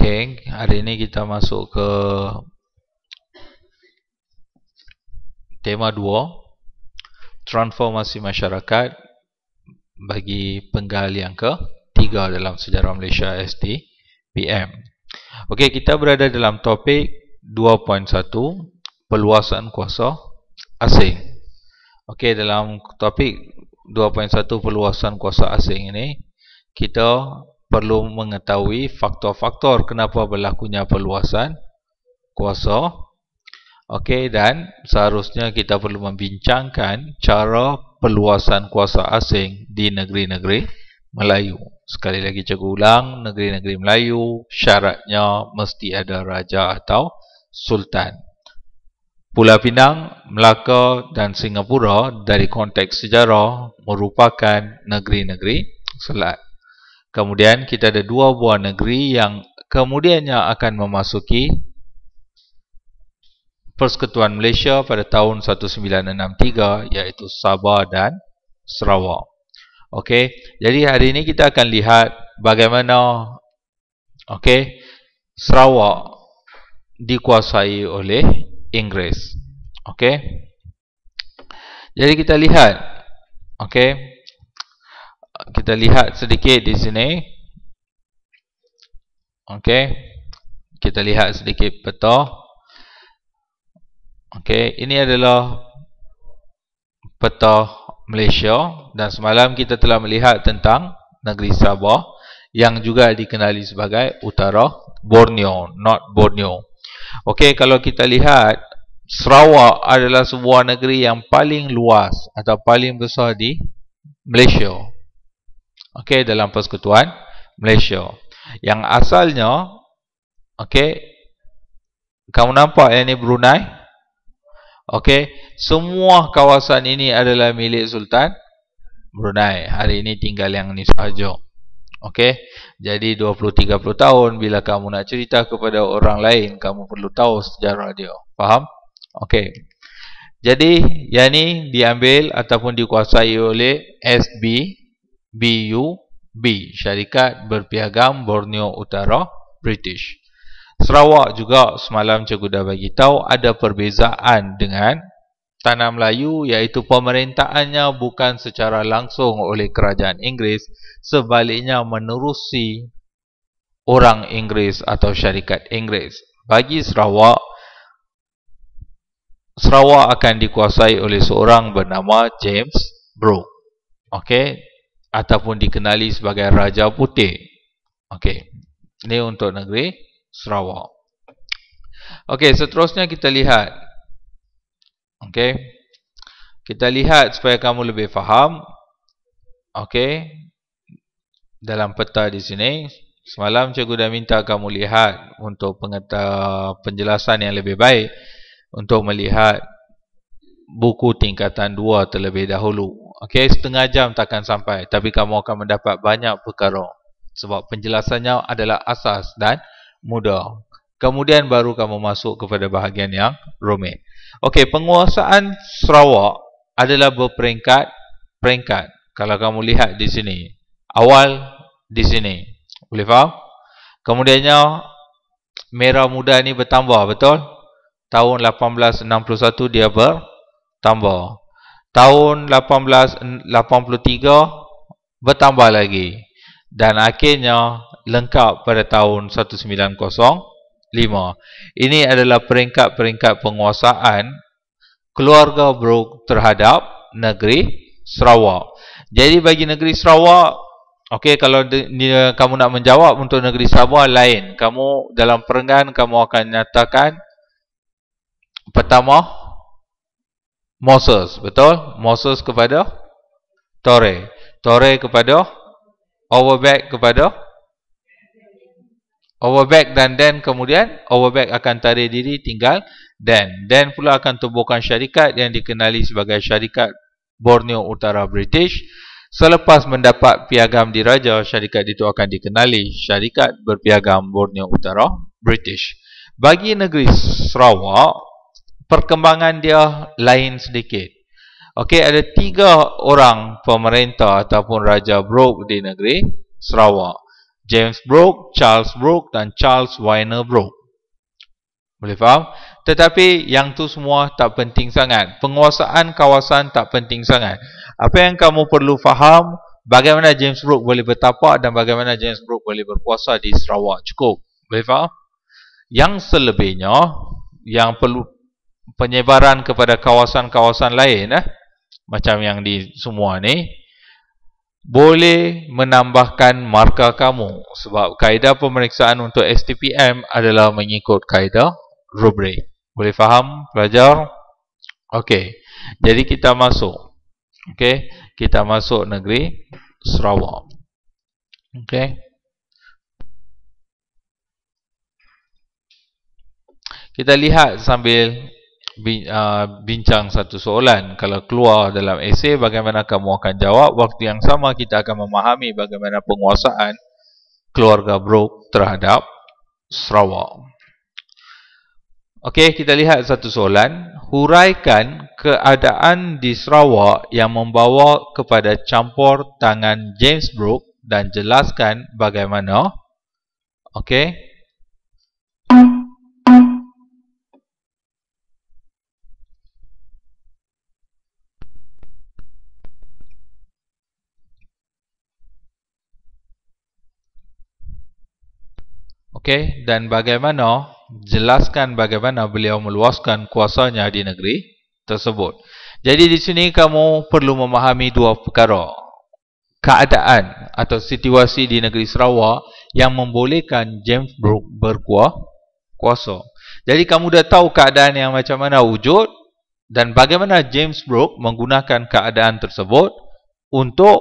Okey, hari ini kita masuk ke tema 2, transformasi masyarakat bagi penggal yang ke-3 dalam sejarah Malaysia SDPM. Okey, kita berada dalam topik 2.1, perluasan kuasa asing. Okey, dalam topik 2.1 perluasan kuasa asing ini, kita perlu mengetahui faktor-faktor kenapa berlakunya perluasan kuasa. Okey, dan seharusnya kita perlu membincangkan cara perluasan kuasa asing di negeri-negeri Melayu. Sekali lagi cikgu ulang, negeri-negeri Melayu syaratnya mesti ada raja atau sultan. Pulau Pinang, Melaka dan Singapura dari konteks sejarah merupakan negeri-negeri selat. Kemudian kita ada dua buah negeri yang kemudiannya akan memasuki Persekutuan Malaysia pada tahun 1963, iaitu Sabah dan Sarawak. Okey, jadi hari ini kita akan lihat bagaimana Sarawak dikuasai oleh Inggeris. Okey. Jadi kita lihat kita lihat sedikit di sini. Okey. Kita lihat sedikit peta. Okey, ini adalah peta Malaysia dan semalam kita telah melihat tentang negeri Sabah yang juga dikenali sebagai Utara Borneo, North Borneo. Okey, kalau kita lihat Sarawak adalah sebuah negeri yang paling luas atau paling besar di Malaysia. Okey, dalam Persekutuan Malaysia. Yang asalnya, okey, kamu nampak yang ini Brunei? Okey, semua kawasan ini adalah milik Sultan Brunei. Hari ini tinggal yang ni sahaja. Okey, jadi 20-30 tahun bila kamu nak cerita kepada orang lain, kamu perlu tahu sejarah dia. Faham? Okey. Jadi, yang ni diambil ataupun dikuasai oleh SBUB, Syarikat Berpiagam Borneo Utara British. Sarawak juga semalam cikgu dah bagi tahu ada perbezaan dengan Tanah Melayu, iaitu pemerintahannya bukan secara langsung oleh kerajaan Inggeris, sebaliknya menerusi orang Inggeris atau syarikat Inggeris. Bagi Sarawak akan dikuasai oleh seorang bernama James Brooke. Okey, ataupun dikenali sebagai Raja Putih. Okey, ini untuk negeri Sarawak. Okey, seterusnya kita lihat. Okey, kita lihat supaya kamu lebih faham. Okey, dalam peta di sini, semalam cikgu dah minta kamu lihat untuk penjelasan yang lebih baik, untuk melihat buku tingkatan 2 terlebih dahulu. Okey, setengah jam takkan sampai, tapi kamu akan mendapat banyak perkara sebab penjelasannya adalah asas dan mudah. Kemudian baru kamu masuk kepada bahagian yang rumit. Okey, penguasaan Sarawak adalah berperingkat. Kalau kamu lihat di sini, awal di sini, boleh faham? Kemudiannya merah muda ni bertambah, betul? Tahun 1861 dia bertambah. Tahun 1883 bertambah lagi. Dan akhirnya lengkap pada tahun 1905. Ini adalah peringkat-peringkat penguasaan keluarga Brooke terhadap negeri Sarawak. Jadi bagi negeri Sarawak, okey, kalau kamu nak menjawab untuk negeri Sabah lain. Kamu dalam perenggan kamu akan nyatakan pertama Moses, betul? Moses kepada Torre. Torre kepada Overbeck, kepada Overbeck, dan then kemudian Overbeck akan tarik diri tinggal Dan pula akan tubuhkan syarikat yang dikenali sebagai Syarikat Borneo Utara British. Selepas mendapat piagam diraja, syarikat itu akan dikenali Syarikat Berpiagam Borneo Utara British. Bagi negeri Sarawak, perkembangan dia lain sedikit. Okey, ada 3 orang pemerintah ataupun Raja Brooke di negeri Sarawak. James Brooke, Charles Brooke dan Charles Wyner Brooke. Boleh faham? Tetapi yang tu semua tak penting sangat. Penguasaan kawasan tak penting sangat. Apa yang kamu perlu faham, bagaimana James Brooke boleh bertapak dan bagaimana James Brooke boleh berkuasa di Sarawak. Cukup. Boleh faham? Yang selebihnya, yang perlu penyebaran kepada kawasan-kawasan lain, macam yang di semua ni, boleh menambahkan markah kamu. Sebab kaedah pemeriksaan untuk STPM adalah mengikut kaedah rubrik. Boleh faham, pelajar? Okey. Jadi kita masuk. Okey. Kita masuk negeri Sarawak. Okey. Kita lihat sambil bincang satu soalan. Kalau keluar dalam esei, bagaimana kamu akan jawab? Waktu yang sama kita akan memahami bagaimana penguasaan keluarga Brooke terhadap Sarawak. Okey, kita lihat satu soalan. Huraikan keadaan di Sarawak yang membawa kepada campur tangan James Brooke dan jelaskan bagaimana. Okey. Okey, dan bagaimana, jelaskan bagaimana beliau meluaskan kuasanya di negeri tersebut. Jadi di sini kamu perlu memahami dua perkara. Keadaan atau situasi di negeri Sarawak yang membolehkan James Brooke berkuasa. Jadi kamu dah tahu keadaan yang macam mana wujud dan bagaimana James Brooke menggunakan keadaan tersebut untuk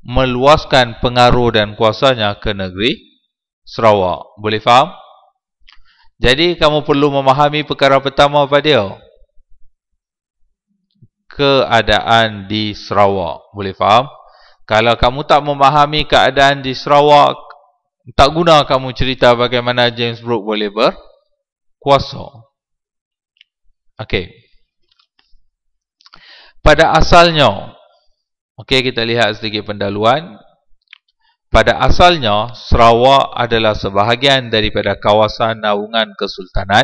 meluaskan pengaruh dan kuasanya ke negeri Sarawak. Boleh faham? Jadi kamu perlu memahami perkara pertama apa dia? Keadaan di Sarawak. Boleh faham? Kalau kamu tak memahami keadaan di Sarawak, tak guna kamu cerita bagaimana James Brooke boleh berkuasa. Okey. Pada asalnya, okey, kita lihat sedikit pendahuluan. Pada asalnya, Sarawak adalah sebahagian daripada kawasan naungan Kesultanan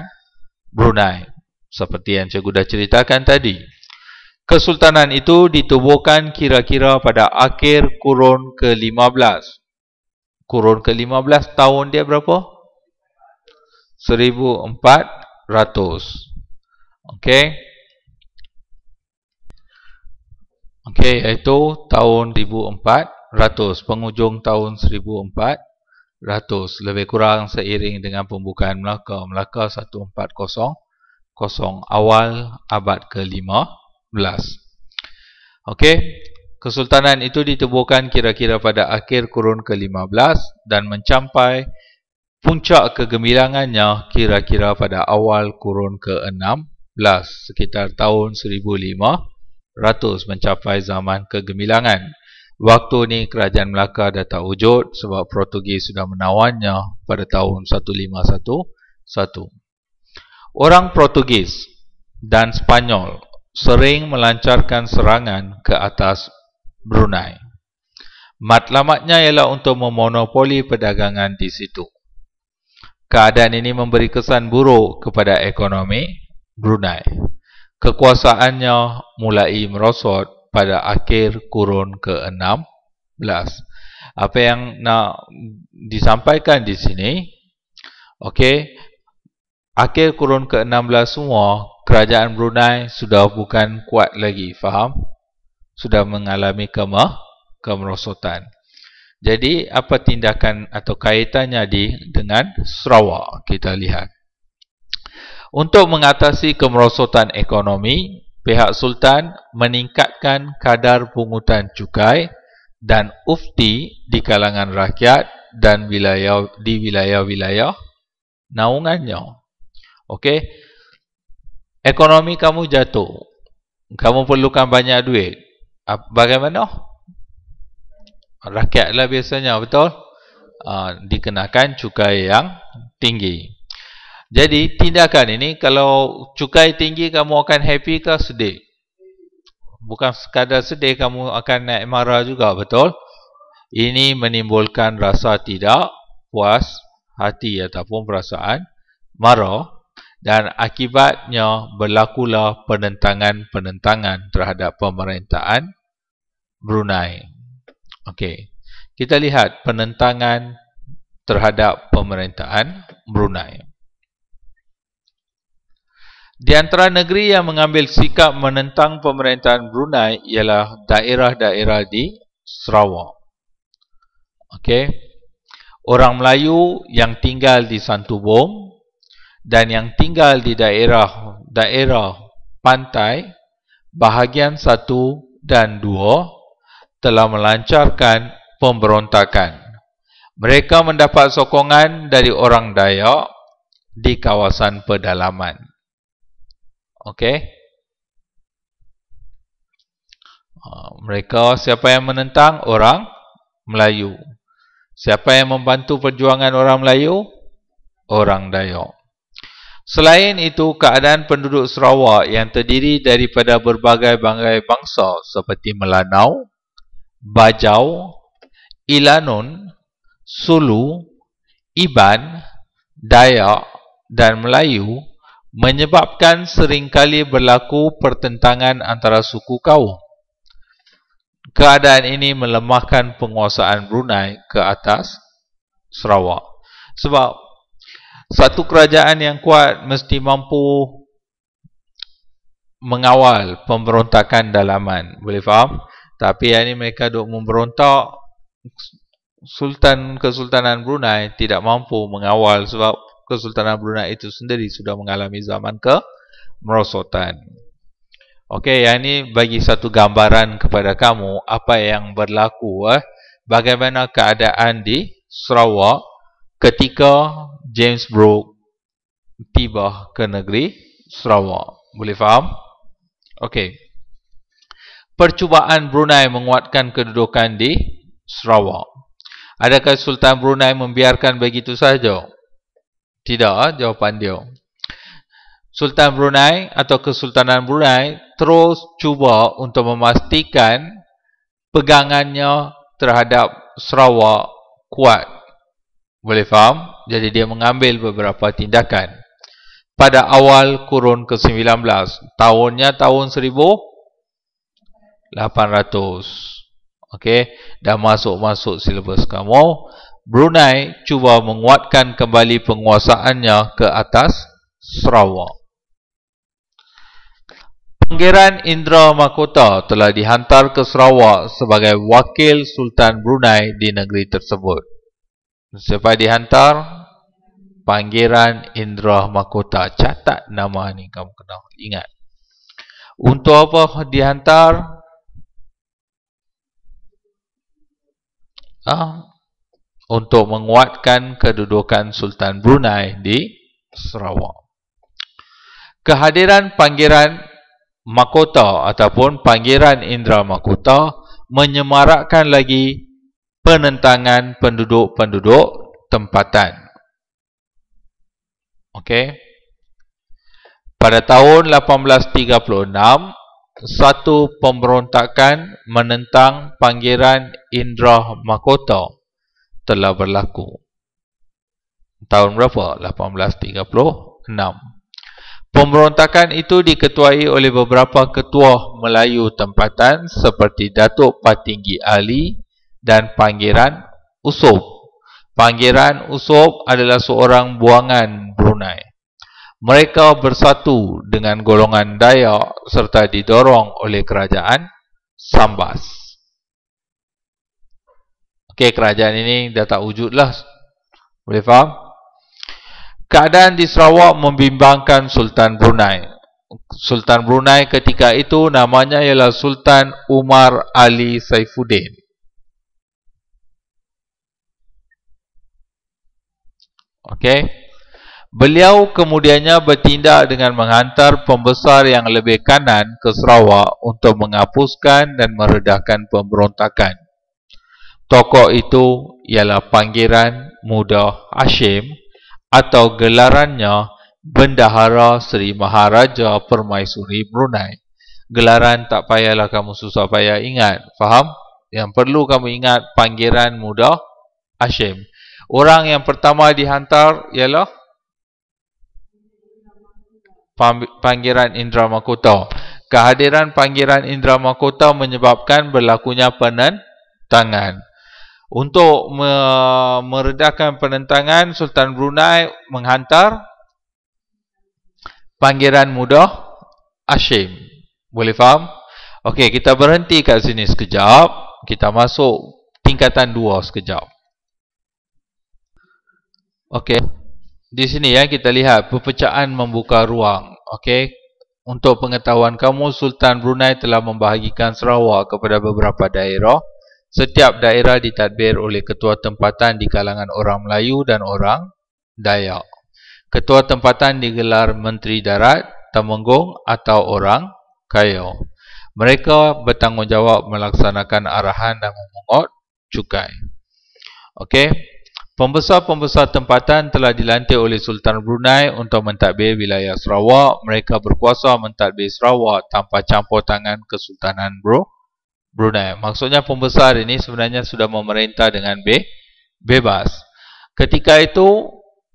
Brunei. Seperti yang cikgu dah ceritakan tadi. Kesultanan itu ditubuhkan kira-kira pada akhir kurun ke-15. Kurun ke-15 tahun dia berapa? 1400. Okey. Okey, iaitu tahun 1400. Penghujung tahun 1400, lebih kurang seiring dengan pembukaan Melaka. Melaka 1400, awal abad ke-15. Okey, kesultanan itu ditubuhkan kira-kira pada akhir kurun ke-15 dan mencapai puncak kegemilangannya kira-kira pada awal kurun ke-16, sekitar tahun 1500 mencapai zaman kegemilangan. Waktu ni kerajaan Melaka dah tak wujud sebab Portugis sudah menawannya pada tahun 1511. Orang Portugis dan Spanyol sering melancarkan serangan ke atas Brunei. Matlamatnya ialah untuk memonopoli perdagangan di situ. Keadaan ini memberi kesan buruk kepada ekonomi Brunei. Kekuasaannya mulai merosot pada akhir kurun ke-16. Apa yang nak disampaikan di sini, okey, akhir kurun ke-16 semua, kerajaan Brunei sudah bukan kuat lagi, faham? Sudah mengalami kemerosotan. Jadi, apa tindakan atau kaitannya dengan Sarawak? Kita lihat. Untuk mengatasi kemerosotan ekonomi, pihak Sultan meningkatkan kadar pungutan cukai dan ufti di kalangan rakyat dan di wilayah-wilayah naungannya. Okey, ekonomi kamu jatuh, kamu perlukan banyak duit. Bagaimana? Rakyatlah biasanya, betul? Dikenakan cukai yang tinggi. Jadi tindakan ini, kalau cukai tinggi kamu akan happy ke sedih? Bukan sekadar sedih, kamu akan naik marah juga, betul? Ini menimbulkan rasa tidak puas hati ataupun perasaan marah, dan akibatnya berlakulah penentangan-penentangan terhadap pemerintahan Brunei. Okey, kita lihat penentangan terhadap pemerintahan Brunei. Di antara negeri yang mengambil sikap menentang pemerintahan Brunei ialah daerah-daerah di Sarawak. Okey. Orang Melayu yang tinggal di Santubong dan yang tinggal di daerah pantai bahagian 1 dan 2 telah melancarkan pemberontakan. Mereka mendapat sokongan dari orang Dayak di kawasan pedalaman. Okey. Mereka siapa yang menentang? Orang Melayu. Siapa yang membantu perjuangan orang Melayu? Orang Dayak. Selain itu, keadaan penduduk Sarawak yang terdiri daripada berbagai-bagai bangsa seperti Melanau, Bajau, Ilanun, Sulu, Iban, Dayak dan Melayu menyebabkan seringkali berlaku pertentangan antara suku kaum. Keadaan ini melemahkan penguasaan Brunei ke atas Sarawak. Sebab satu kerajaan yang kuat mesti mampu mengawal pemberontakan dalaman. Boleh faham? Tapi yang ini mereka duk memberontak, Kesultanan Brunei tidak mampu mengawal sebab Kesultanan Brunei itu sendiri sudah mengalami zaman kemerosotan. Okey, yang ini bagi satu gambaran kepada kamu apa yang berlaku, bagaimana keadaan di Sarawak ketika James Brooke tiba ke negeri Sarawak. Boleh faham? Okey. Percubaan Brunei menguatkan kedudukan di Sarawak. Adakah Sultan Brunei membiarkan begitu sahaja? Tidak, jawapan dia. Sultan Brunei atau Kesultanan Brunei terus cuba untuk memastikan pegangannya terhadap Sarawak kuat. Boleh faham? Jadi dia mengambil beberapa tindakan. Pada awal kurun ke-19, tahunnya tahun 1800. Okey, dah masuk silibus kamu. Brunei cuba menguatkan kembali penguasaannya ke atas Sarawak. Pangeran Indra Mahkota telah dihantar ke Sarawak sebagai wakil Sultan Brunei di negeri tersebut. Siapa dihantar? Pangeran Indra Mahkota. Catat nama ni, kamu kena ingat. Untuk apa dihantar? Untuk menguatkan kedudukan Sultan Brunei di Sarawak. Kehadiran Pangeran Mahkota ataupun Pangeran Indra Mahkota menyemarakkan lagi penentangan penduduk-penduduk tempatan. Okey. Pada tahun 1836, satu pemberontakan menentang Pangeran Indra Mahkota telah berlaku. Tahun berapa? 1836. Pemberontakan itu diketuai oleh beberapa ketua Melayu tempatan seperti Datuk Patinggi Ali dan Pangeran Usop. Pangeran Usop adalah seorang buangan Brunei. Mereka bersatu dengan golongan Dayak serta didorong oleh kerajaan Sambas. Okey, kerajaan ini dah tak wujud lah. Boleh faham? Keadaan di Sarawak membimbangkan Sultan Brunei. Sultan Brunei ketika itu namanya ialah Sultan Umar Ali Saifuddin. Okey. Beliau kemudiannya bertindak dengan menghantar pembesar yang lebih kanan ke Sarawak untuk menghapuskan dan meredahkan pemberontakan. Tokoh itu ialah Pangeran Muda Hashim atau gelarannya Bendahara Seri Maharaja Permaisuri Brunei. Gelaran tak payahlah kamu susah payah ingat. Faham? Yang perlu kamu ingat Pangeran Muda Hashim. Orang yang pertama dihantar ialah Pangeran Indra Mahkota. Kehadiran Pangeran Indra Mahkota menyebabkan berlakunya penentangan. Untuk meredakan penentangan, Sultan Brunei menghantar Pangeran Muda Hashim. Boleh faham? Okey, kita berhenti kat sini sekejap. Kita masuk tingkatan 2 sekejap. Okey. Di sini ya kita lihat perpecahan membuka ruang. Okey. Untuk pengetahuan kamu, Sultan Brunei telah membahagikan Sarawak kepada beberapa daerah. Setiap daerah ditadbir oleh ketua tempatan di kalangan orang Melayu dan orang Dayak. Ketua tempatan digelar Menteri Darat, Temenggung atau orang kaya. Mereka bertanggungjawab melaksanakan arahan dan memungut cukai. Okey. Pembesar-pembesar tempatan telah dilantik oleh Sultan Brunei untuk mentadbir wilayah Sarawak. Mereka berkuasa mentadbir Sarawak tanpa campur tangan Kesultanan Brunei. Maksudnya pembesar ini sebenarnya sudah memerintah dengan bebas. Ketika itu,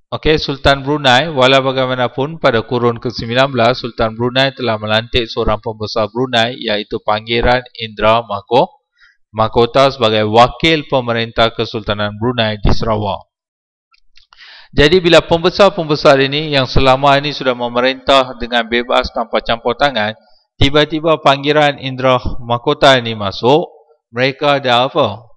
okey, Sultan Brunei, walau bagaimanapun pada kurun ke-19, Sultan Brunei telah melantik seorang pembesar Brunei iaitu Pangeran Indra Mahkota sebagai wakil pemerintah Kesultanan Brunei di Sarawak. Jadi bila pembesar-pembesar ini yang selama ini sudah memerintah dengan bebas tanpa campur tangan, tiba-tiba Pangeran Indra Mahkota ini masuk, mereka dah apa?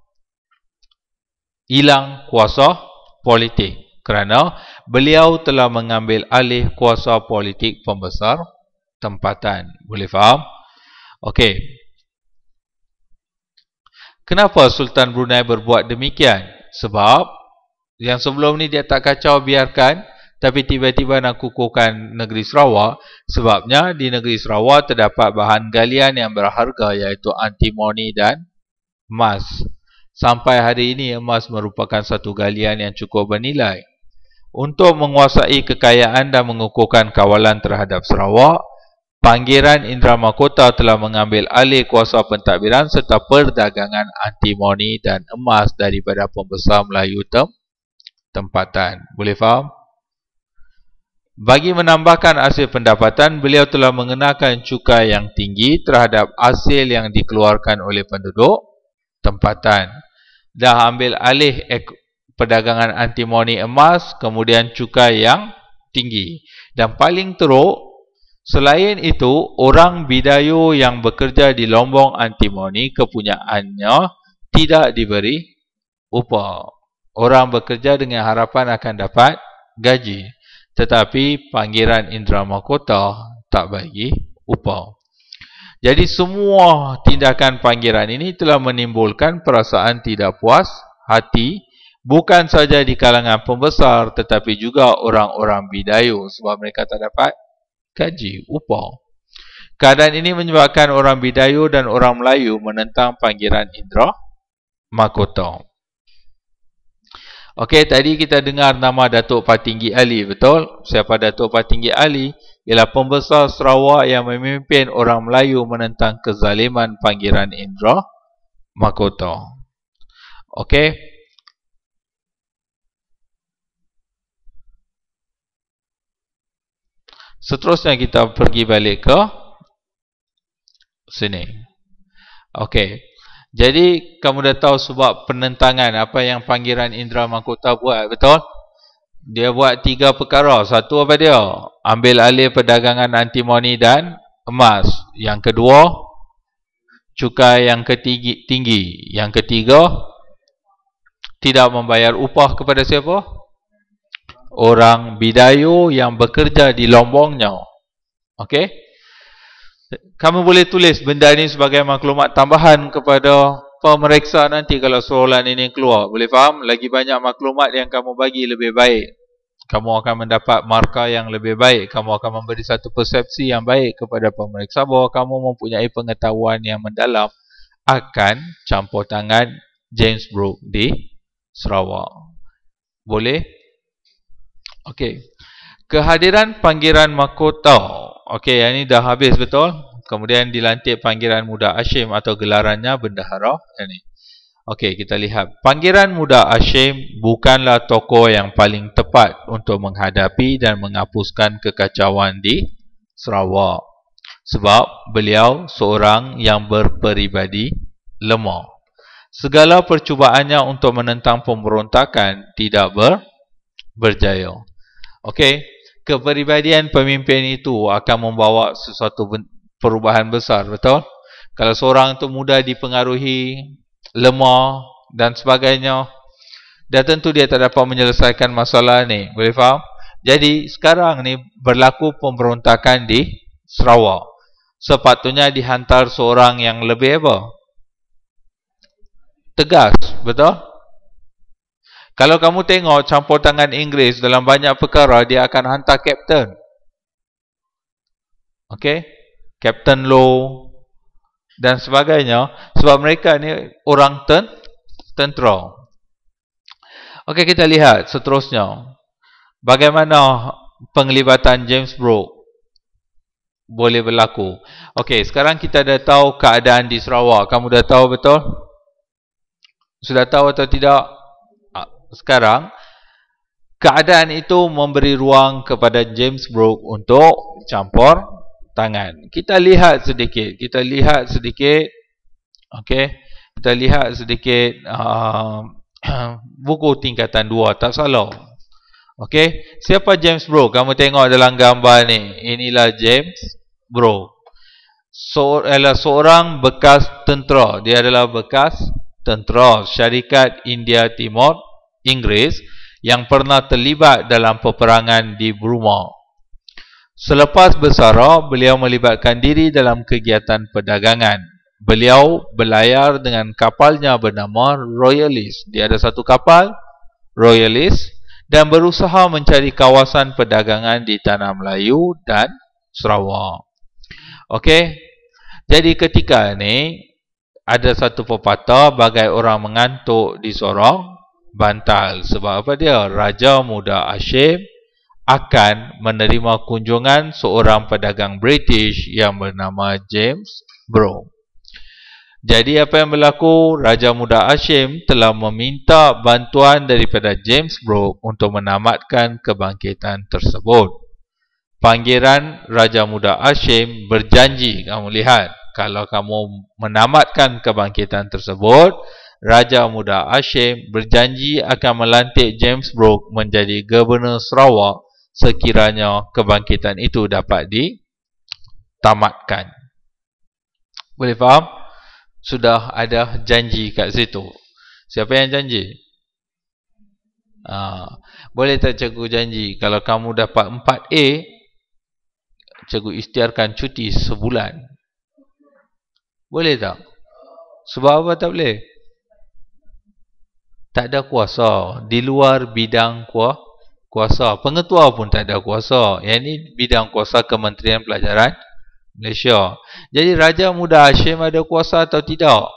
Hilang kuasa politik kerana beliau telah mengambil alih kuasa politik pembesar tempatan. Boleh faham? Okey. Kenapa Sultan Brunei berbuat demikian? Sebab yang sebelum ni dia tak kacau biarkan, tapi tiba-tiba nak kukuhkan negeri Sarawak. Sebabnya di negeri Sarawak terdapat bahan galian yang berharga iaitu antimoni dan emas. Sampai hari ini emas merupakan satu galian yang cukup bernilai. Untuk menguasai kekayaan dan mengukuhkan kawalan terhadap Sarawak, Pangeran Indra Mahkota telah mengambil alih kuasa pentadbiran serta perdagangan antimoni dan emas daripada pembesar Melayu tempatan. Boleh faham? Bagi menambahkan hasil pendapatan, beliau telah mengenakan cukai yang tinggi terhadap hasil yang dikeluarkan oleh penduduk tempatan. Dah ambil alih perdagangan antimoni emas, kemudian cukai yang tinggi. Dan paling teruk, selain itu, orang Bidayuh yang bekerja di lombong antimoni kepunyaannya tidak diberi upah. Orang bekerja dengan harapan akan dapat gaji. Tetapi Pangeran Indra Mahkota tak bagi upah. Jadi semua tindakan Pangeran ini telah menimbulkan perasaan tidak puas hati, bukan saja di kalangan pembesar tetapi juga orang-orang Bidayuh sebab mereka tak dapat gaji, upah. Keadaan ini menyebabkan orang Bidayuh dan orang Melayu menentang Pangeran Indra Mahkota. Okey, tadi kita dengar nama Datuk Patinggi Ali, betul? Siapa Datuk Patinggi Ali? Ialah pembesar Sarawak yang memimpin orang Melayu menentang kezaliman Pangeran Indra Mahkota. Okey. Seterusnya kita pergi balik ke sini. Okey. Jadi kamu dah tahu sebab penentangan apa yang Pangeran Indra Mahkota buat, betul? Dia buat 3 perkara. Satu apa dia? Ambil alih perdagangan antimoni dan emas. Yang kedua, cukai yang tinggi. Yang ketiga, tidak membayar upah kepada siapa? Orang Bidayuh yang bekerja di lombongnya. Okey? Kamu boleh tulis benda ini sebagai maklumat tambahan kepada pemeriksa nanti kalau soalan ini keluar. Boleh faham? Lagi banyak maklumat yang kamu bagi lebih baik. Kamu akan mendapat markah yang lebih baik. Kamu akan memberi satu persepsi yang baik kepada pemeriksa bahawa kamu mempunyai pengetahuan yang mendalam akan campur tangan James Brooke di Sarawak. Boleh? Okey. Kehadiran Pangeran Mahkota. Okey, yang ini dah habis, betul? Kemudian dilantik Pangeran Muda Hashim atau gelarannya Bendahara. Ini. Okey, kita lihat. Pangeran Muda Hashim bukanlah tokoh yang paling tepat untuk menghadapi dan menghapuskan kekacauan di Sarawak. Sebab beliau seorang yang berperibadi lemah. Segala percubaannya untuk menentang pemberontakan tidak berjaya. Okey, kepribadian pemimpin itu akan membawa sesuatu perubahan besar, betul? Kalau seorang itu mudah dipengaruhi, lemah dan sebagainya, dah tentu dia tak dapat menyelesaikan masalah ni. Boleh faham? Jadi sekarang ni berlaku pemberontakan di Sarawak. Sepatutnya dihantar seorang yang lebih apa? Tegas, betul? Kalau kamu tengok campur tangan Inggeris dalam banyak perkara, dia akan hantar kapten. Okey? Kapten Low dan sebagainya, sebab mereka ni orang tentera. Okey, kita lihat seterusnya. Bagaimana penglibatan James Brooke boleh berlaku. Okey, sekarang kita dah tahu keadaan di Sarawak. Kamu dah tahu betul? Sudah tahu atau tidak? Sekarang, keadaan itu memberi ruang kepada James Brooke untuk campur tangan. Kita lihat sedikit. Okey, kita lihat sedikit buku tingkatan 2, tak salah. Okey, siapa James Brooke? Kamu tengok dalam gambar ni. Inilah James Brooke. Adalah seorang bekas tentera. Dia adalah bekas tentera Syarikat India Timur Inggeris yang pernah terlibat dalam peperangan di Burma. Selepas bersara, beliau melibatkan diri dalam kegiatan perdagangan. Beliau berlayar dengan kapalnya bernama Royalist. Dia ada satu kapal, Royalist, dan berusaha mencari kawasan perdagangan di Tanah Melayu dan Sarawak. Okey, jadi ketika ni ada satu pepatah, bagai orang mengantuk di sorong bantal. Sebab apa dia? Raja Muda Hashim akan menerima kunjungan seorang pedagang British yang bernama James Brooke. Jadi apa yang berlaku? Raja Muda Hashim telah meminta bantuan daripada James Brooke untuk menamatkan kebangkitan tersebut. Pangeran Raja Muda Hashim berjanji, kamu lihat, kalau kamu menamatkan kebangkitan tersebut, Raja Muda Hashim berjanji akan melantik James Brooke menjadi Gubernur Sarawak sekiranya kebangkitan itu dapat ditamatkan. Boleh faham? Sudah ada janji kat situ. Siapa yang janji? Boleh tak cikgu janji kalau kamu dapat 4A, cikgu ikhtiarkan cuti sebulan? Boleh tak? Sebab apa tak boleh? Tak ada kuasa. Di luar bidang kuasa. Pengetua pun tak ada kuasa. Yang ini bidang kuasa Kementerian Pelajaran Malaysia. Jadi Raja Muda Hashim ada kuasa atau tidak?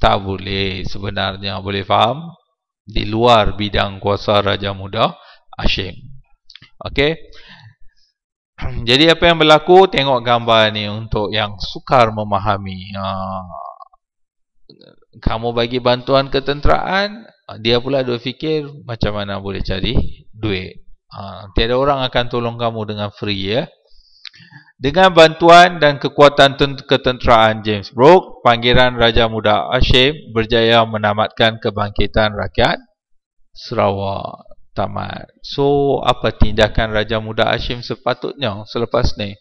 Tak boleh sebenarnya. Boleh faham? Di luar bidang kuasa Raja Muda Hashim. Okey. Jadi apa yang berlaku? Tengok gambar ni untuk yang sukar memahami. Kamu bagi bantuan ketenteraan, dia pula duk fikir macam mana boleh cari duit. Tiada orang akan tolong kamu dengan free, ya. Dengan bantuan dan kekuatan ketenteraan James Brooke, Pangeran Raja Muda Hashim berjaya menamatkan kebangkitan rakyat Sarawak. Tamat. So, apa tindakan Raja Muda Hashim sepatutnya selepas ni?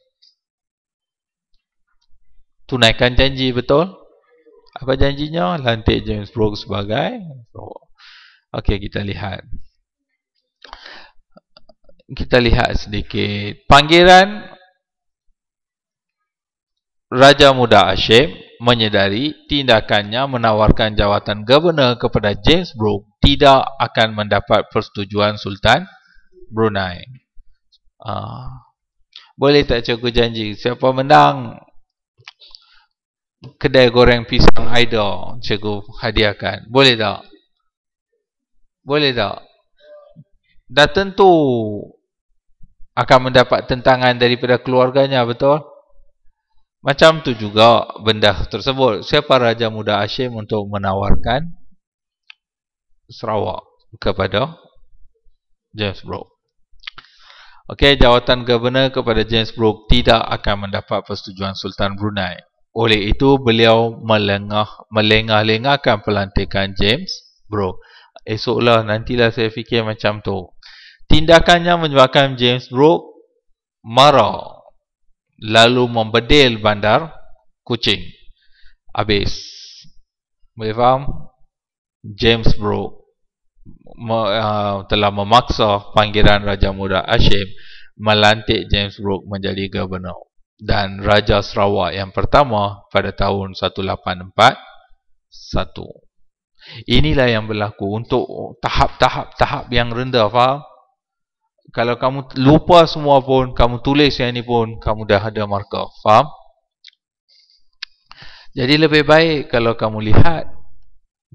Tunaikan janji, betul? Apa janjinya? Lantik James Brooke sebagai. Okey, kita lihat. Kita lihat sedikit. Pangeran Raja Muda Hashim menyedari tindakannya menawarkan jawatan Gubernur kepada James Brooke tidak akan mendapat persetujuan Sultan Brunei. Boleh tak cikgu janji siapa menang kedai goreng pisang Aida, cikgu hadiahkan? Boleh tak? Boleh tak? Dah tentu akan mendapat tentangan daripada keluarganya, betul? Macam tu juga benda tersebut. Siapa Raja Muda Hashim untuk menawarkan Sarawak kepada James Brooke? Okey, jawatan Governor kepada James Brooke tidak akan mendapat persetujuan Sultan Brunei. Oleh itu, beliau melengah-lengahkan pelantikan James Brooke. Esoklah, nantilah saya fikir macam tu. Tindakannya menyebabkan James Brooke marah, lalu membedil bandar Kuching. Habis. Boleh faham? James Brooke telah memaksa Panggilan Raja Muda Hashim melantik James Brooke menjadi Governor dan Raja Sarawak yang pertama pada tahun 1841. Inilah yang berlaku untuk tahap yang rendah, faham? Kalau kamu lupa semua pun, kamu tulis yang ni pun, kamu dah ada markah, faham? Jadi lebih baik kalau kamu lihat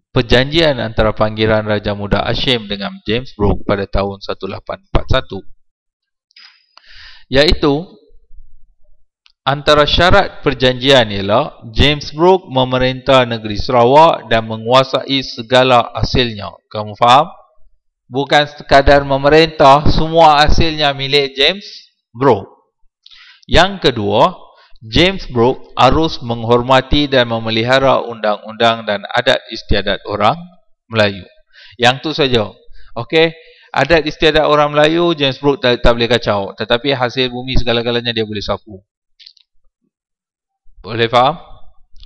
perjanjian antara Panggilan Raja Muda Hashim dengan James Brooke pada tahun 1841, iaitu antara syarat perjanjian ialah James Brooke memerintah negeri Sarawak dan menguasai segala hasilnya. Kamu faham? Bukan sekadar memerintah, semua hasilnya milik James Brooke. Yang kedua, James Brooke harus menghormati dan memelihara undang-undang dan adat istiadat orang Melayu. Yang tu saja. Okey, adat istiadat orang Melayu James Brooke tak boleh kacau, tetapi hasil bumi segala-galanya dia boleh sapu. Boleh faham?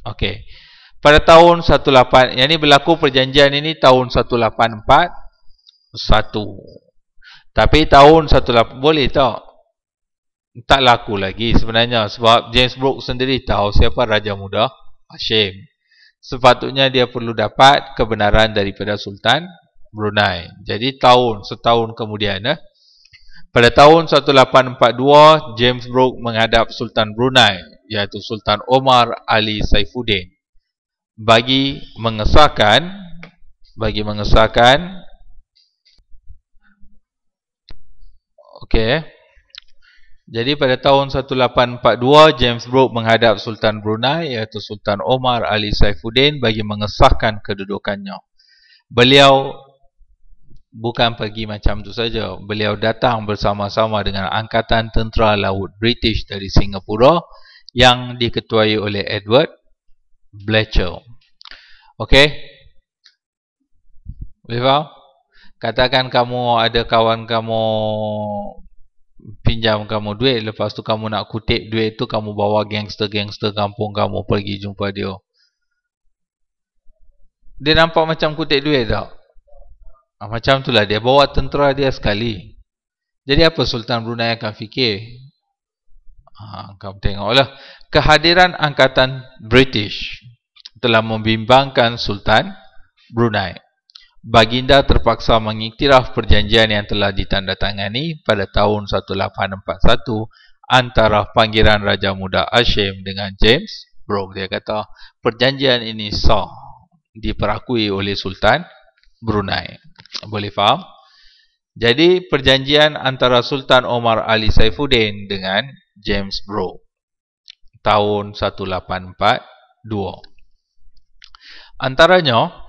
Okey. Pada tahun 18, yang ni berlaku perjanjian ini tahun 1841. Tapi tahun 18 boleh tak? Tak laku lagi sebenarnya, sebab James Brooke sendiri tahu siapa Raja Muda Hashim. Sepatutnya dia perlu dapat kebenaran daripada Sultan Brunei. Jadi setahun kemudian, pada tahun 1842, James Brooke menghadap Sultan Brunei, iaitu Sultan Omar Ali Saifuddin, bagi mengesahkan okey. Jadi pada tahun 1842, James Brooke menghadap Sultan Brunei, iaitu Sultan Omar Ali Saifuddin, bagi mengesahkan kedudukannya. Beliau bukan pergi macam tu saja. Beliau datang bersama-sama dengan Angkatan Tentera Laut British dari Singapura yang diketuai oleh Edward Fletcher. Okey? Boleh faham? Katakan kamu ada kawan kamu pinjam kamu duit, lepas tu kamu nak kutip duit tu, kamu bawa gangster-gangster kampung kamu pergi jumpa dia. Dia nampak macam kutip duit tak? Macam itulah, dia bawa tentera dia sekali. Jadi apa Sultan Brunei akan fikir? Kamu tengoklah, kehadiran Angkatan British telah membimbangkan Sultan Brunei. Baginda terpaksa mengiktiraf perjanjian yang telah ditandatangani pada tahun 1841 antara Panggilan Raja Muda Hashim dengan James Brooke. Dia kata perjanjian ini sah, diperakui oleh Sultan Brunei. Boleh faham? Jadi perjanjian antara Sultan Omar Ali Saifuddin dengan James Brooke tahun 1842. Antaranya,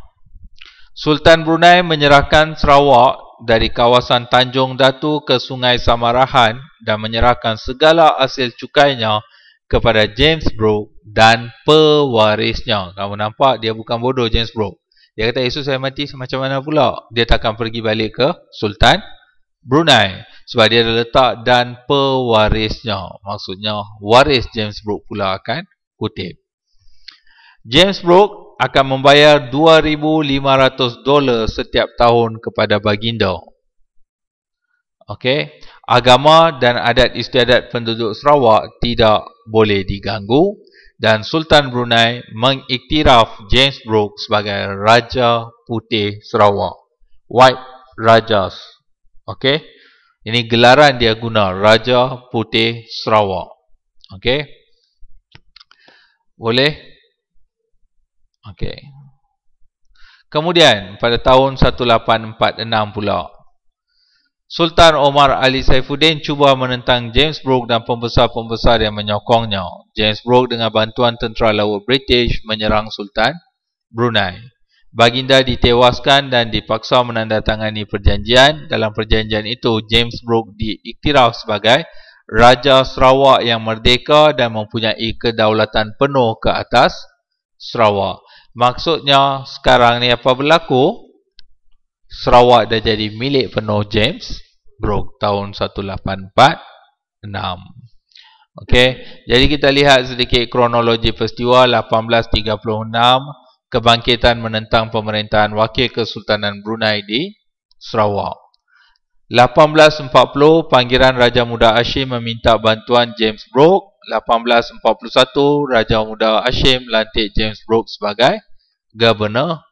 Sultan Brunei menyerahkan Sarawak dari kawasan Tanjung Datu ke Sungai Samarahan dan menyerahkan segala hasil cukainya kepada James Brooke dan pewarisnya. Kamu nampak, dia bukan bodoh James Brooke. Dia kata, esok saya mati macam mana pula? Dia takkan pergi balik ke Sultan Brunei, sebab dia dah letak dan pewarisnya. Maksudnya, waris James Brooke pula akan kutip. James Brooke akan membayar $2,500 setiap tahun kepada baginda. Okey, agama dan adat istiadat penduduk Sarawak tidak boleh diganggu dan Sultan Brunei mengiktiraf James Brooke sebagai Raja Putih Sarawak, White Rajas. Okey, ini gelaran dia guna, Raja Putih Sarawak. Okey, boleh? Okey. Kemudian pada tahun 1846 pula, Sultan Omar Ali Saifuddin cuba menentang James Brooke dan pembesar-pembesar yang menyokongnya. James Brooke dengan bantuan tentera laut British menyerang Sultan Brunei. Baginda ditewaskan dan dipaksa menandatangani perjanjian. Dalam perjanjian itu, James Brooke diiktiraf sebagai Raja Sarawak yang merdeka dan mempunyai kedaulatan penuh ke atas Sarawak. Maksudnya sekarang ni apa berlaku? Sarawak dah jadi milik penuh James Brooke tahun 1846. Okey, jadi kita lihat sedikit kronologi peristiwa. 1836, kebangkitan menentang pemerintahan wakil Kesultanan Brunei di Sarawak. 1840, panggilan Raja Muda Hashim meminta bantuan James Brooke. 1841, Raja Muda Hashim melantik James Brooke sebagai Governor.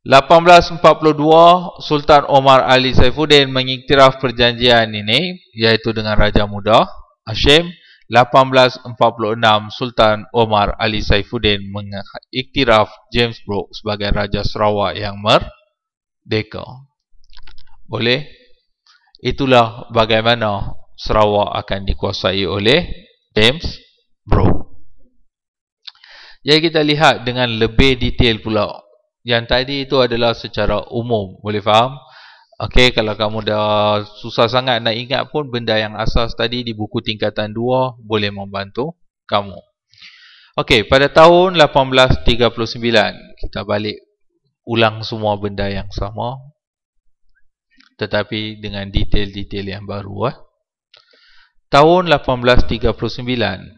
1842, Sultan Omar Ali Saifuddin mengiktiraf perjanjian ini, iaitu dengan Raja Muda Hashim. 1846, Sultan Omar Ali Saifuddin mengiktiraf James Brooke sebagai Raja Sarawak yang merdeka. Boleh? Itulah bagaimana Sarawak akan dikuasai oleh James Brooke. Jadi kita lihat dengan lebih detail pula. Yang tadi itu adalah secara umum, boleh faham? Okey, kalau kamu dah susah sangat nak ingat pun, benda yang asas tadi di buku tingkatan 2 boleh membantu kamu. Okey, pada tahun 1839, kita balik ulang semua benda yang sama, tetapi dengan detail-detail yang baru. Tahun 1839,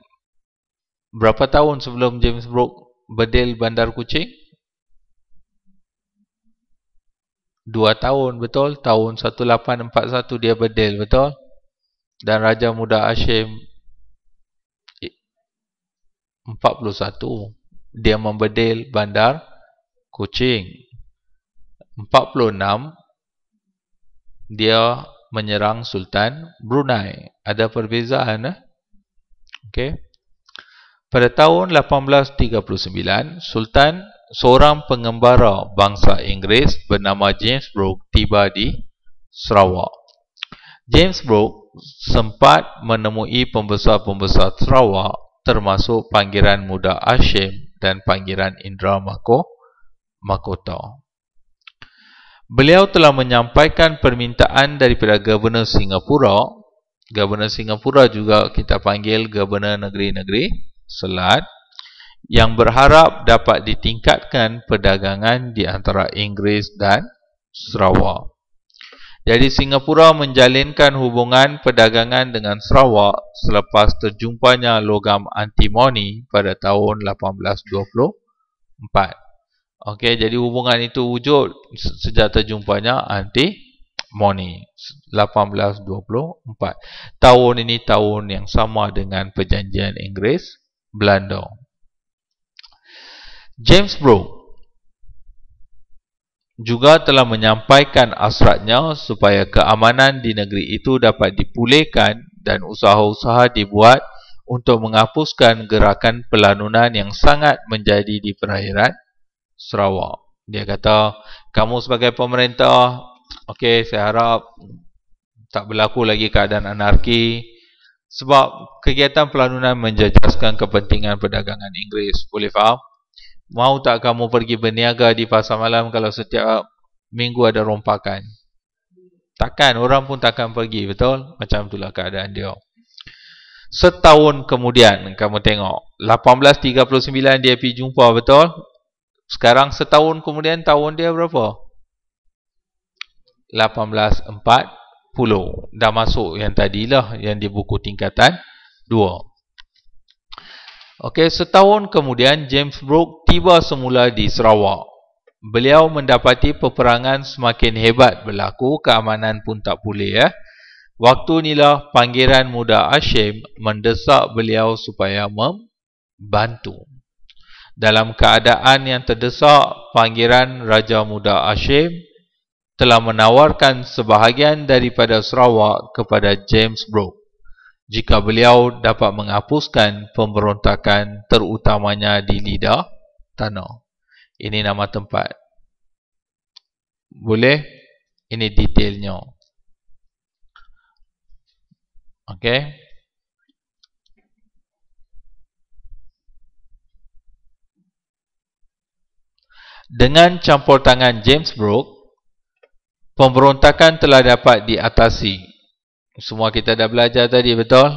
berapa tahun sebelum James Brooke berdil Bandar Kuching? 2 tahun, betul? Tahun 1841 dia berdil, betul? Dan Raja Muda Hashim 41, dia memberdil Bandar Kuching. 46, dia menyerang Sultan Brunei. Ada perbezaan, Okey. Pada tahun 1839, seorang pengembara bangsa Inggeris bernama James Brooke tiba di Sarawak. James Brooke sempat menemui pembesar-pembesar Sarawak, termasuk Panggilan Muda Hashim dan Panggilan Indra Mahkota. Beliau telah menyampaikan permintaan daripada Governor Singapura. Governor Singapura juga kita panggil Governor Negeri-Negeri Selat, yang berharap dapat ditingkatkan perdagangan di antara Inggeris dan Sarawak. Jadi Singapura menjalinkan hubungan perdagangan dengan Sarawak selepas terjumpanya logam antimoni pada tahun 1824. Okey, jadi hubungan itu wujud sejak terjumpanya antimoni 1824. Tahun ini tahun yang sama dengan perjanjian Inggeris Belanda. James Brooke juga telah menyampaikan hasratnya supaya keamanan di negeri itu dapat dipulihkan dan usaha-usaha dibuat untuk menghapuskan gerakan pelanunan yang sangat menjadi di perairan Sarawak. Dia kata, kamu sebagai pemerintah, okey, saya harap tak berlaku lagi keadaan anarki, sebab kegiatan pelanunan menjejaskan kepentingan perdagangan Inggeris. Boleh faham? Mau tak kamu pergi berniaga di pasar malam kalau setiap minggu ada rompakan? Takkan, orang pun takkan pergi, betul? Macam itulah keadaan dia. Setahun kemudian, kamu tengok, 1839 dia pergi jumpa, betul? Sekarang setahun kemudian, tahun dia berapa? 1840. Dah masuk yang tadilah, yang di buku tingkatan 2. Okey, setahun kemudian James Brooke tiba semula di Sarawak. Beliau mendapati peperangan semakin hebat berlaku, keamanan pun tak pulih. Waktu inilah Panggilan Muda Hashim mendesak beliau supaya membantu. Dalam keadaan yang terdesak, Panggilan Raja Muda Hashim telah menawarkan sebahagian daripada Sarawak kepada James Brooke jika beliau dapat menghapuskan pemberontakan, terutamanya di lidah tanah. Ini nama tempat. Boleh? Ini detailnya. Okey. Dengan campur tangan James Brooke, pemberontakan telah dapat diatasi. Semua kita dah belajar tadi, betul?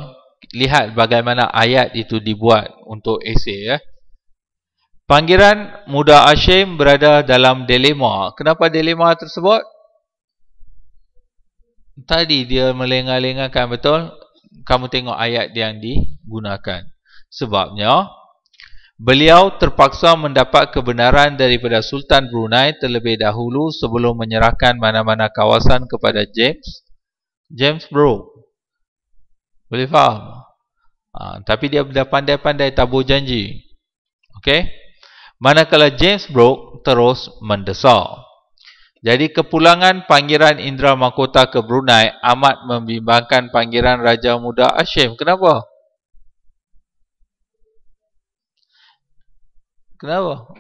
Lihat bagaimana ayat itu dibuat untuk esei, ya. Pangeran Muda Hashim berada dalam dilema. Kenapa dilema tersebut? Tadi dia melengah-lengahkan, betul? Kamu tengok ayat yang digunakan. Sebabnya, beliau terpaksa mendapat kebenaran daripada Sultan Brunei terlebih dahulu sebelum menyerahkan mana-mana kawasan kepada James Brooke. Boleh faham? Tapi dia dah pandai-pandai tabur janji. Okey? Manakala James Brooke terus mendesak. Jadi kepulangan Pangeran Indra Mahkota ke Brunei amat membimbangkan Pangeran Raja Muda Hashim. Kenapa? Kenapa?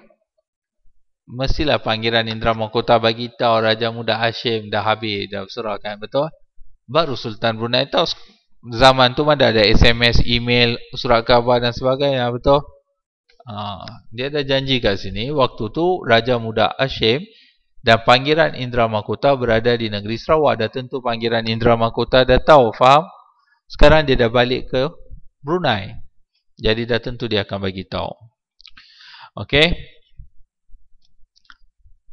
Mestilah Pangeran Indra Mahkota bagi tahu Raja Muda Hashim dah habis, dah berserahkan, betul? Baru Sultan Brunei tahu. Zaman tu mana ada SMS, email, surat khabar dan sebagainya, betul? Dia ada janji kat sini. Waktu tu Raja Muda Hashim dan Pangeran Indra Mahkota berada di negeri Sarawak. Dah tentu Pangeran Indra Mahkota dah tahu, faham? Sekarang dia dah balik ke Brunei. Jadi dah tentu dia akan bagi tahu. Okey.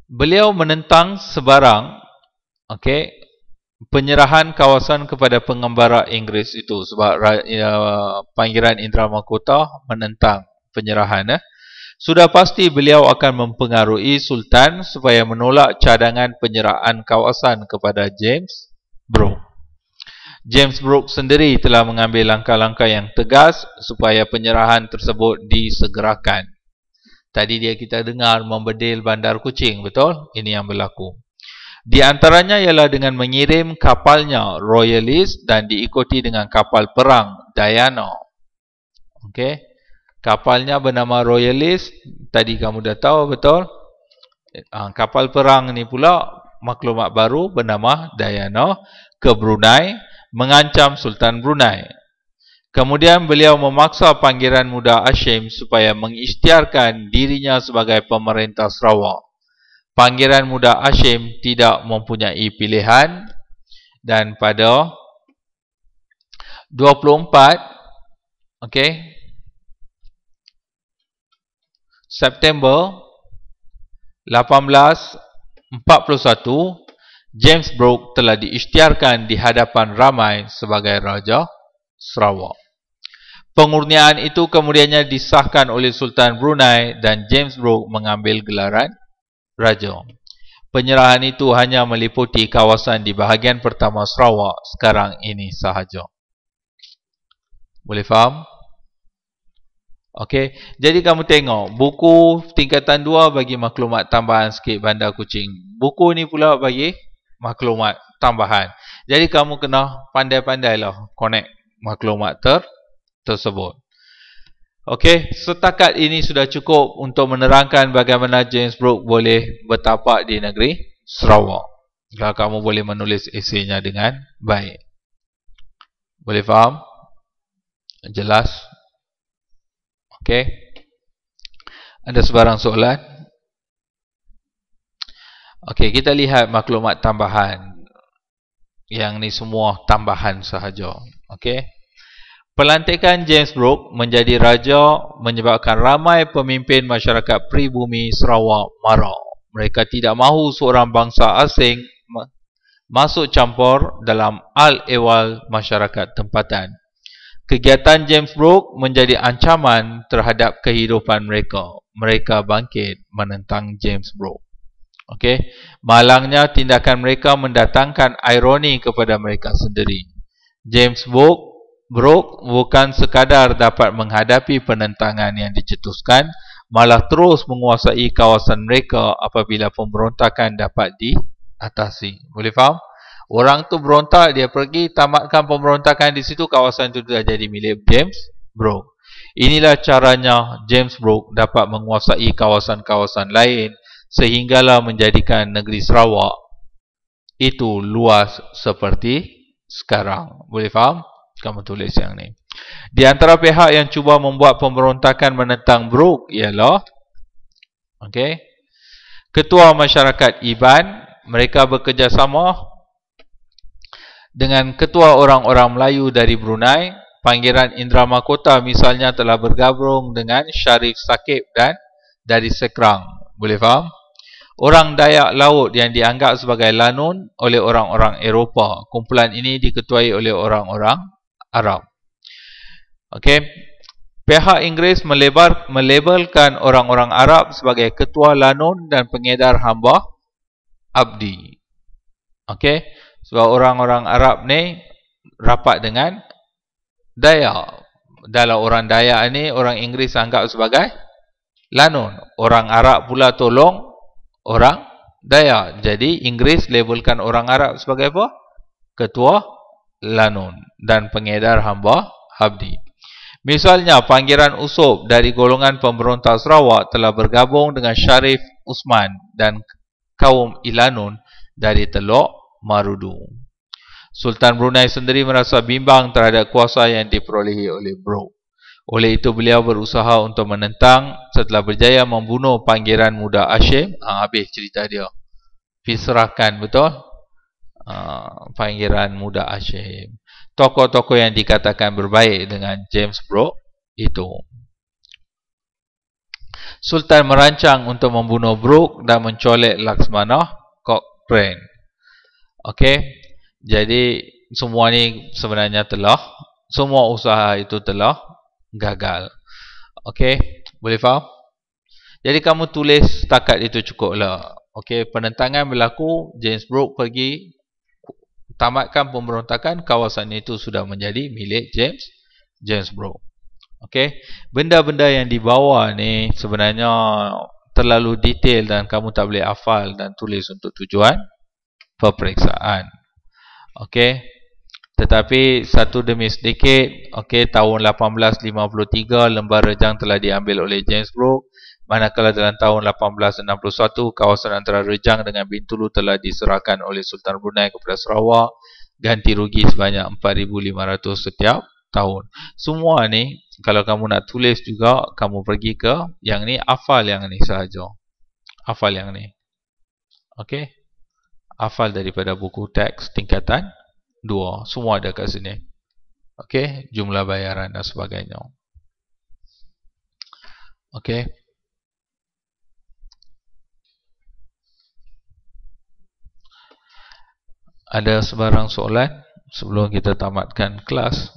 Beliau menentang sebarang, okey, penyerahan kawasan kepada pengembara Inggeris itu sebab Pangeran Indra Mahkota menentang penyerahan. Sudah pasti beliau akan mempengaruhi Sultan supaya menolak cadangan penyerahan kawasan kepada James Brooke. James Brooke sendiri telah mengambil langkah-langkah yang tegas supaya penyerahan tersebut disegerakan. Tadi kita dengar membedil Bandar Kuching, betul? Ini yang berlaku. Di antaranya ialah dengan mengirim kapalnya Royalist dan diikuti dengan kapal perang Diana. Okey. Kapalnya bernama Royalist, tadi kamu dah tahu, betul? Kapal perang ni pula maklumat baru bernama Diana ke Brunei mengancam Sultan Brunei. Kemudian beliau memaksa Pangeran Muda Hashim supaya mengisytiharkan dirinya sebagai pemerintah Sarawak. Pangeran Muda Hashim tidak mempunyai pilihan dan pada 24 September 1841, James Brooke telah diisytiharkan di hadapan ramai sebagai Raja Sarawak. Pengurniaan itu kemudiannya disahkan oleh Sultan Brunei dan James Brooke mengambil gelaran Raja. Penyerahan itu hanya meliputi kawasan di bahagian pertama Sarawak sekarang ini sahaja. Boleh faham? Okey, jadi kamu tengok buku tingkatan 2 bagi maklumat tambahan sikit Bandar Kuching. Buku ni pula bagi maklumat tambahan. Jadi kamu kena pandai-pandailah connect maklumat tersebut. Okey, setakat ini sudah cukup untuk menerangkan bagaimana James Brooke boleh bertapak di negeri Sarawak. Kalau kamu boleh menulis eseinya dengan baik. Boleh faham? Jelas? Okey. Ada sebarang soalan? Okey, kita lihat maklumat tambahan. Yang ni semua tambahan sahaja. Okey. Pelantikan James Brooke menjadi raja menyebabkan ramai pemimpin masyarakat pribumi Sarawak marah. Mereka tidak mahu seorang bangsa asing masuk campur dalam al-ehwal masyarakat tempatan. Kegiatan James Brooke menjadi ancaman terhadap kehidupan mereka. Mereka bangkit menentang James Brooke. Okey, malangnya tindakan mereka mendatangkan ironi kepada mereka sendiri. James Brooke bukan sekadar dapat menghadapi penentangan yang dicetuskan, malah terus menguasai kawasan mereka apabila pemberontakan dapat diatasi. Boleh faham? Orang tu berontak, dia pergi tamatkan pemberontakan di situ, kawasan itu dah jadi milik James Brooke. Inilah caranya James Brooke dapat menguasai kawasan-kawasan lain sehinggalah menjadikan negeri Sarawak itu luas seperti sekarang. Boleh faham? Kamu tulis yang ni. Di antara pihak yang cuba membuat pemberontakan menentang Brooke ialah Ketua Masyarakat Iban. Mereka bekerjasama dengan Ketua Orang-orang Melayu dari Brunei. Pangeran Indra Mahkota misalnya telah bergabung dengan Syarif Sakib dan dari Sekrang. Boleh faham? Orang Dayak Laut yang dianggap sebagai Lanun oleh orang-orang Eropah. Kumpulan ini diketuai oleh orang-orang Arab. Pihak Inggeris melabelkan orang-orang Arab sebagai ketua Lanun dan pengedar hamba abdi. Sebab orang-orang Arab ni rapat dengan Dayak. Dalam orang Dayak ni orang Inggeris anggap sebagai Lanun. Orang Arab pula tolong orang Dayak. Jadi Inggeris labelkan orang Arab sebagai apa? Ketua Lanun dan pengedar hamba abdi. Misalnya Pangeran Usop dari golongan pemberontak Sarawak telah bergabung dengan Syarif Usman dan kaum Ilanun dari Teluk Marudu. Sultan Brunei sendiri merasa bimbang terhadap kuasa yang diperolehi oleh Brooke. Oleh itu beliau berusaha untuk menentang. Setelah berjaya membunuh Pangeran Muda Hashim, habis cerita dia. Diserahkan, betul? Pangeran Muda Hashim. Tokoh-tokoh yang dikatakan berbaik dengan James Brooke itu. Sultan merancang untuk membunuh Brooke dan mencolek Laksmana Cochrane. Jadi semua ni sebenarnya semua usaha itu telah gagal. Boleh faham? Jadi kamu tulis setakat itu cukuplah. Penentangan berlaku, James Brooke pergi tamatkan pemberontakan, kawasan itu sudah menjadi milik James Brooke. Benda-benda yang dibawa ni sebenarnya terlalu detail dan kamu tak boleh hafal dan tulis untuk tujuan peperiksaan. Tetapi satu demi sedikit, tahun 1853 Lembah Rejang telah diambil oleh James Brooke, manakala dalam tahun 1861 kawasan antara Rejang dengan Bintulu telah diserahkan oleh Sultan Brunei kepada Sarawak, ganti rugi sebanyak 4,500 setiap tahun. Semua ni kalau kamu nak tulis juga, kamu pergi ke yang ni, hafal yang ni sahaja. Hafal yang ni. Hafal daripada buku teks tingkatan 2. Semua ada kat sini. Jumlah bayaran dan sebagainya. Ada sebarang soalan sebelum kita tamatkan kelas?